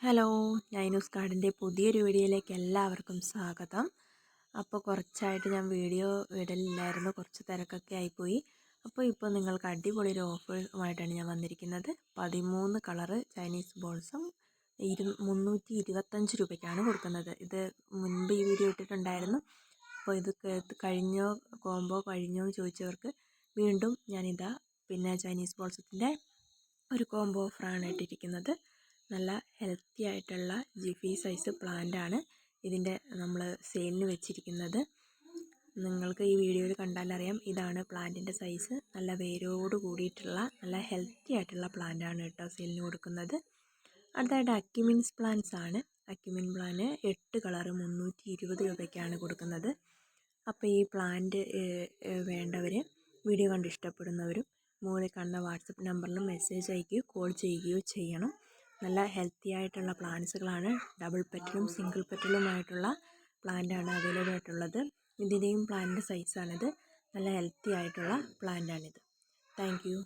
Hello, നൈനൂസ് ഗാർഡൻ്റെ പുതിയൊരു വീഡിയോയിലേക്ക് എല്ലാവർക്കും സ്വാഗതം. അപ്പോൾ കുറച്ചായിട്ട് ഞാൻ വീഡിയോ ഇടലില്ലായിരുന്നു, കുറച്ച് തിരക്കൊക്കെ ആയിപ്പോയി. ഇപ്പോൾ നിങ്ങൾക്ക് അടിപൊളി ഒരു ഓഫറുമായിട്ടാണ് ഞാൻ വന്നിരിക്കുന്നത്. 13 കളറ് ചൈനീസ് ബോൾസും 325 രൂപയ്ക്കാണ് കൊടുക്കുന്നത്. ഇത് മുൻപ് ഈ വീഡിയോ ഇട്ടിട്ടുണ്ടായിരുന്നു. അപ്പോൾ ഇത് കഴിഞ്ഞോ, കോംബോ കഴിഞ്ഞോ എന്ന് ചോദിച്ചവർക്ക് വീണ്ടും ഞാനിതാ ചൈനീസ് ബോൾസത്തിൻ്റെ ഒരു കോംബോ ഓഫറാണ് ഇട്ടിരിക്കുന്നത്. നല്ല ഹെൽത്തി ആയിട്ടുള്ള ജിഫി സൈസ് പ്ലാന്റ് ആണ് ഇതിൻ്റെ നമ്മൾ സെയിലിന് വെച്ചിരിക്കുന്നത്. നിങ്ങൾക്ക് ഈ വീഡിയോയിൽ കണ്ടാലറിയാം, ഇതാണ് പ്ലാന്റിൻ്റെ സൈസ്. നല്ല വേരോട് കൂടിയിട്ടുള്ള നല്ല ഹെൽത്തി ആയിട്ടുള്ള പ്ലാന്റ് ആണ് കേട്ടോ സെയിലിന് കൊടുക്കുന്നത്. അടുത്തായിട്ട് അക്യുമിൻസ് പ്ലാന്റ്സ് ആണ്. അക്യുമിൻ പ്ലാന്റ് 8 കളറ് 320 രൂപയ്ക്കാണ് കൊടുക്കുന്നത്. അപ്പോൾ ഈ പ്ലാന്റ് വേണ്ടവർ വീഡിയോ കണ്ട് ഇഷ്ടപ്പെടുന്നവരും മുകളിൽ കാണുന്ന വാട്സപ്പ് നമ്പറിൽ മെസ്സേജ് അയക്കുകയോ കോൾ ചെയ്യുകയോ ചെയ്യണം. നല്ല ഹെൽത്തി ആയിട്ടുള്ള പ്ലാന്റ്സുകളാണ്. ഡബിൾ പെറ്റലും സിംഗിൾ പെറ്റലുമായിട്ടുള്ള പ്ലാന്റാണ് അവൈലബിൾ ആയിട്ടുള്ളത്. ഇതിൻ്റെയും പ്ലാന്റിൻ്റെ സൈസാണിത്. നല്ല ഹെൽത്തി ആയിട്ടുള്ള പ്ലാന്റാണിത്. Thank you.